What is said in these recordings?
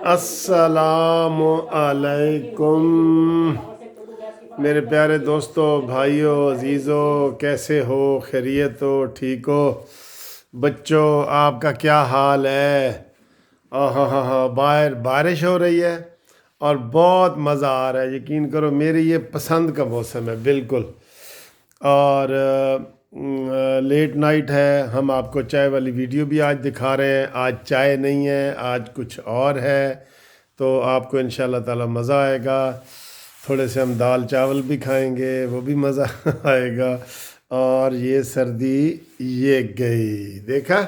अस्सलामु अलैकुम मेरे प्यारे दोस्तों, भाइयों, अजीज़ों, कैसे हो? खैरियत हो? ठीक हो? बच्चों, आपका क्या हाल है? हाँ, बाहर बारिश हो रही है और बहुत मज़ा आ रहा है। यकीन करो, मेरी ये पसंद का मौसम है बिल्कुल। और लेट नाइट है, हम आपको चाय वाली वीडियो भी आज दिखा रहे हैं। आज चाय नहीं है, आज कुछ और है, तो आपको इंशाल्लाह ताला मज़ा आएगा। थोड़े से हम दाल चावल भी खाएंगे, वो भी मज़ा आएगा। और ये सर्दी ये गई, देखा?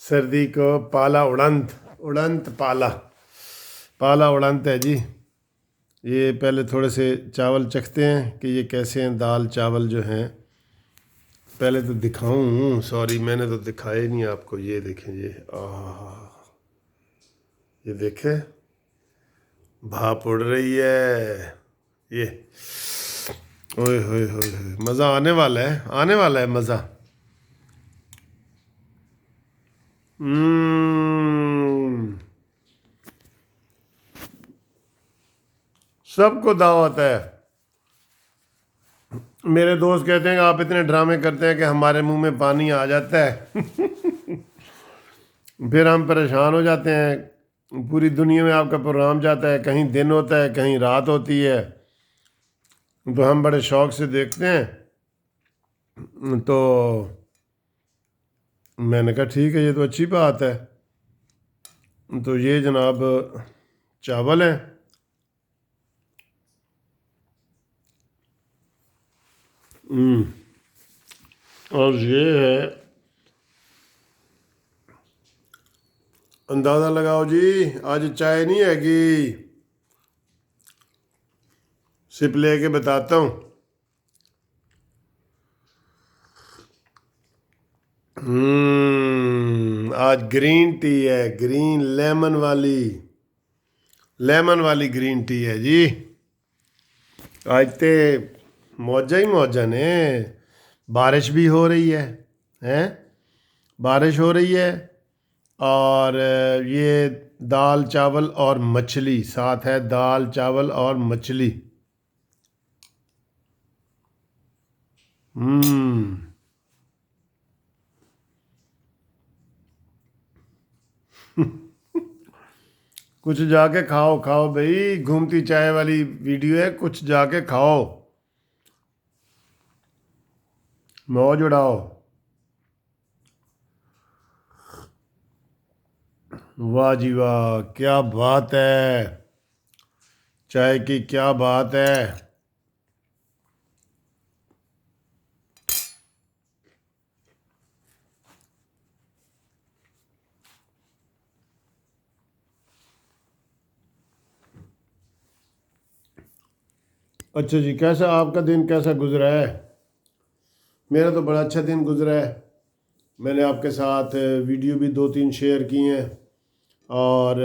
सर्दी को पाला उड़ंत उड़ंत पाला पाला उड़ंत है जी। ये पहले थोड़े से चावल चखते हैं कि ये कैसे हैं। दाल चावल जो हैं, पहले तो दिखाऊं, सॉरी मैंने तो दिखाया ही नहीं आपको। ये देखें, ये ये देखें, भाप उड़ रही है ये। ओए होए होए होए, मज़ा आने वाला है, आने वाला है मज़ा। सबको दावत है। मेरे दोस्त कहते हैं कि आप इतने ड्रामे करते हैं कि हमारे मुंह में पानी आ जाता है। फिर हम परेशान हो जाते हैं। पूरी दुनिया में आपका प्रोग्राम जाता है, कहीं दिन होता है, कहीं रात होती है, तो हम बड़े शौक से देखते हैं। तो मैंने कहा ठीक है, ये तो अच्छी बात है। तो ये जनाब चावल हैं। और ये है, अंदाज़ा लगाओ जी, आज चाय नहीं हैगी। सिप लेके बताता हूँ। आज ग्रीन टी है, ग्रीन लेमन वाली ग्रीन टी है जी। आज ते मौजा ही मौजा ने। बारिश भी हो रही है, हैं? बारिश हो रही है, और ये दाल चावल और मछली साथ है। दाल चावल और मछली। कुछ जाके खाओ, खाओ भाई, घूमती चाय वाली वीडियो है, कुछ जाके खाओ, मौज उड़ाओ। वाह जी वाह, क्या बात है, चाय की क्या बात है। अच्छा जी, कैसा आपका दिन कैसा गुजरा है? मेरा तो बड़ा अच्छा दिन गुजरा है। मैंने आपके साथ वीडियो भी 2-3 शेयर की हैं, और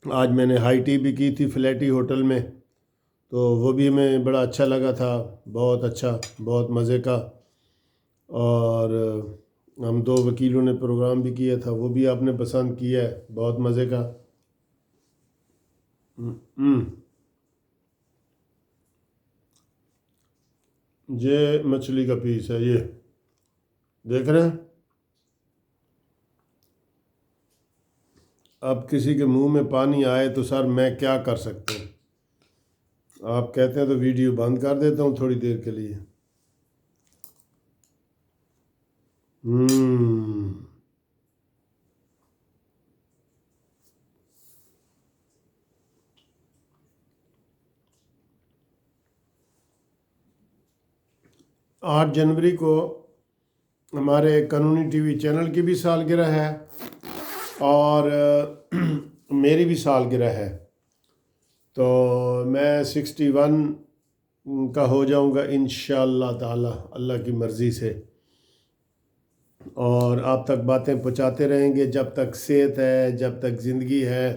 आज मैंने हाई टी भी की थी फ्लैटी होटल में, तो वो भी हमें बड़ा अच्छा लगा था। बहुत अच्छा, बहुत मज़े का। और हम 2 वकीलों ने प्रोग्राम भी किया था, वो भी आपने पसंद किया है, बहुत मज़े का। हम्म, ये मछली का पीस है, ये देख रहे हैं। अब किसी के मुंह में पानी आए तो सर मैं क्या कर सकता हूँ? आप कहते हैं तो वीडियो बंद कर देता हूँ थोड़ी देर के लिए। 8 जनवरी को हमारे कानूनी टीवी चैनल की भी सालगिरह है, और मेरी भी सालगिरह है। तो मैं 61 का हो जाऊंगा इंशाअल्लाह ताला, अल्लाह की मर्ज़ी से। और आप तक बातें पहुंचाते रहेंगे जब तक सेहत है, जब तक ज़िंदगी है।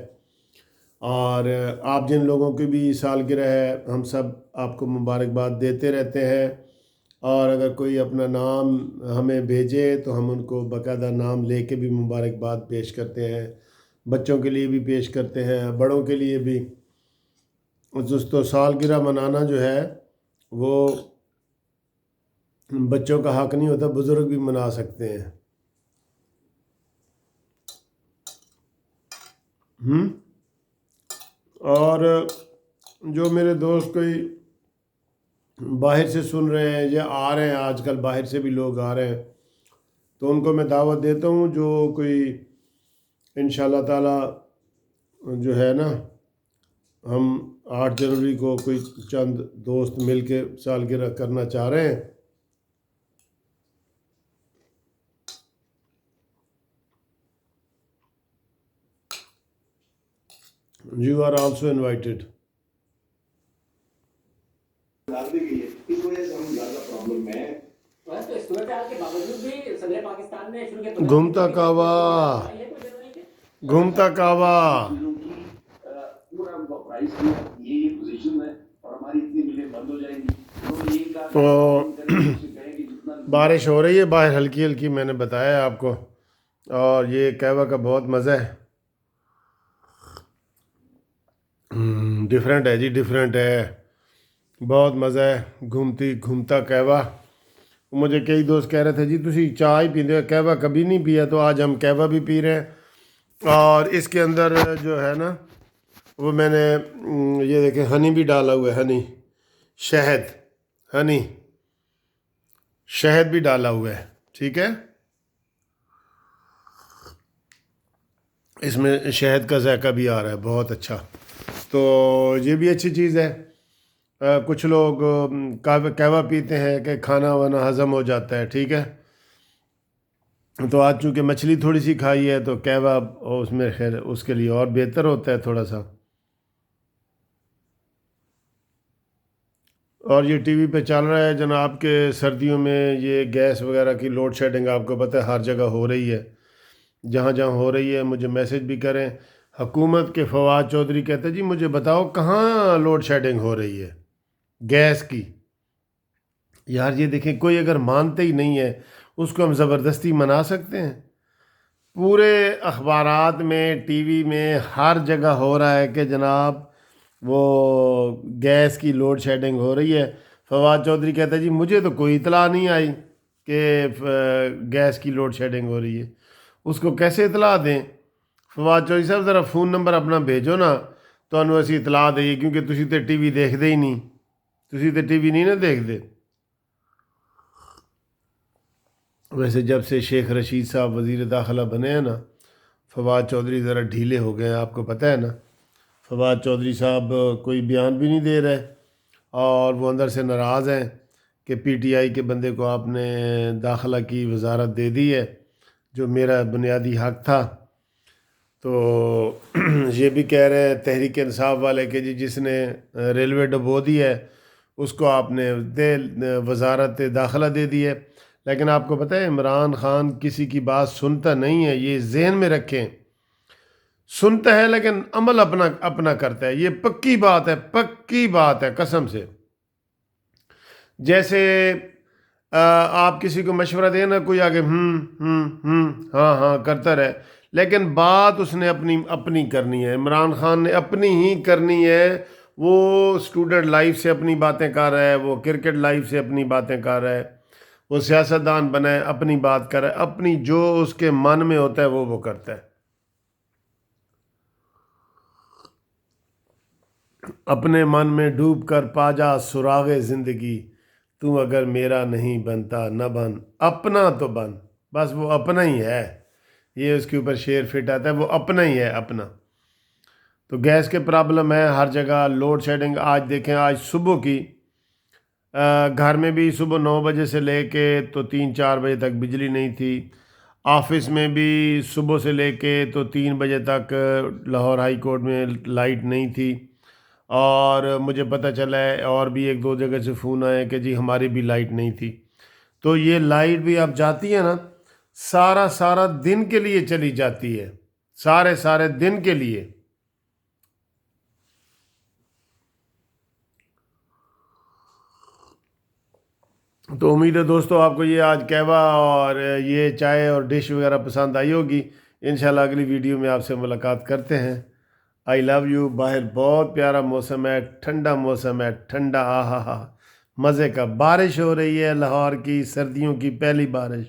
और आप जिन लोगों की भी सालगिरह है, हम सब आपको मुबारकबाद देते रहते हैं। और अगर कोई अपना नाम हमें भेजे तो हम उनको बाकायदा नाम लेके भी मुबारकबाद पेश करते हैं। बच्चों के लिए भी पेश करते हैं, बड़ों के लिए भी। दोस्तों सालगिरह मनाना जो है वो बच्चों का हक नहीं होता, बुज़ुर्ग भी मना सकते हैं। और जो मेरे दोस्त कोई बाहर से सुन रहे हैं या आ रहे हैं, आजकल बाहर से भी लोग आ रहे हैं, तो उनको मैं दावत देता हूँ, जो कोई इंशाल्लाह ताला जो है ना, हम 8 जनवरी को कोई चंद दोस्त मिल के सालगिरह करना चाह रहे हैं, यू आर आल्सो इनवाइटेड। घूमता कावा, घूमता कावा। तो बारिश हो रही है बाहर हल्की हल्की, मैंने बताया आपको, और ये कहवा का बहुत मज़ा है। डिफरेंट है जी, डिफरेंट है, बहुत मज़ा है। घूमता कहवा। मुझे कई दोस्त कह रहे थे जी तुसी चाय ही पीते हो, कहवा कभी नहीं पिया, तो आज हम कहवा भी पी रहे हैं। और इसके अंदर जो है ना, वो मैंने ये देखे हनी भी डाला हुआ है, हनी, शहद, हनी शहद भी डाला हुआ है, ठीक है। इसमें शहद का जायका भी आ रहा है, बहुत अच्छा। तो ये भी अच्छी चीज़ है। कुछ लोग कहवा पीते हैं कि खाना वाना हज़म हो जाता है, ठीक है। तो आज चूँकि मछली थोड़ी सी खाई है तो कहवा उसमें खैर उसके लिए और बेहतर होता है थोड़ा सा। और ये टीवी पे चल रहा है जनाब के सर्दियों में ये गैस वगैरह की लोड शेडिंग आपको पता है हर जगह हो रही है। जहाँ जहाँ हो रही है मुझे मैसेज भी करें। हुकूमत के फवाद चौधरी कहते हैं जी मुझे बताओ कहाँ लोड शेडिंग हो रही है गैस की। यार ये देखें, कोई अगर मानते ही नहीं है उसको हम ज़बरदस्ती मना सकते हैं? पूरे अखबारात में, टीवी में, हर जगह हो रहा है कि जनाब वो गैस की लोड शेडिंग हो रही है। फवाद चौधरी कहता है जी मुझे तो कोई इतला नहीं आई कि गैस की लोड शेडिंग हो रही है। उसको कैसे इतला दें? फवाद चौधरी साहब ज़रा फ़ोन नंबर अपना भेजो ना, तो असी इतला दईए, क्योंकि तुसी तो टीवी देखते ही नहीं, तुसी तो टीवी नहीं ना देखते। वैसे जब से शेख रशीद साहब वज़ीर दाखिला बने हैं ना, फवाद चौधरी ज़रा ढीले हो गए हैं, आपको पता है ना। फवाद चौधरी साहब कोई बयान भी नहीं दे रहे, और वो अंदर से नाराज़ हैं कि पीटीआई के बंदे को आपने दाखिला की वजारत दे दी है, जो मेरा बुनियादी हक था। तो ये भी कह रहे हैं तहरीक इंसाफ वाले कि जी जिसने रेलवे डुबो दी है उसको आपने वजारत दाखिला दे दी है। लेकिन आपको पता है इमरान खान किसी की बात सुनता नहीं है, ये जहन में रखें। सुनता है लेकिन अमल अपना अपना करता है, ये पक्की बात है, पक्की बात है कसम से। जैसे आप किसी को मशवरा दें ना, कोई आगे हाँ हाँ करता रहे, लेकिन बात उसने अपनी अपनी करनी है। इमरान खान ने अपनी ही करनी है। वो स्टूडेंट लाइफ से अपनी बातें कर रहा है, वो क्रिकेट लाइफ से अपनी बातें कर रहा है, वो सियासतदान बना है, अपनी बात कर रहा है, अपनी जो उसके मन में होता है वो करता है। अपने मन में डूब कर पा जा सुरागे ज़िंदगी, तू अगर मेरा नहीं बनता न बन, अपना तो बन। बस वो अपना ही है, ये उसके ऊपर शेर फिट आता है, वो अपना ही है, अपना। तो गैस के प्रॉब्लम है हर जगह, लोड शेडिंग। आज देखें, आज सुबह की घर में भी सुबह 9 बजे से लेके तो 3-4 बजे तक बिजली नहीं थी। ऑफिस में भी सुबह से लेके तो 3 बजे तक लाहौर हाई कोर्ट में लाइट नहीं थी। और मुझे पता चला है और भी 1-2 जगह से फ़ोन आए कि जी हमारी भी लाइट नहीं थी। तो ये लाइट भी अब जाती है ना, सारा सारा दिन के लिए चली जाती है, सारे सारे दिन के लिए। तो उम्मीद है दोस्तों आपको ये आज कहवा और ये चाय और डिश वगैरह पसंद आई होगी। इंशाल्लाह अगली वीडियो में आपसे मुलाकात करते हैं। I love you. बाहर बहुत प्यारा मौसम है, ठंडा मौसम है, ठंडा, आहा हा, मज़े का। बारिश हो रही है लाहौर की, सर्दियों की पहली बारिश।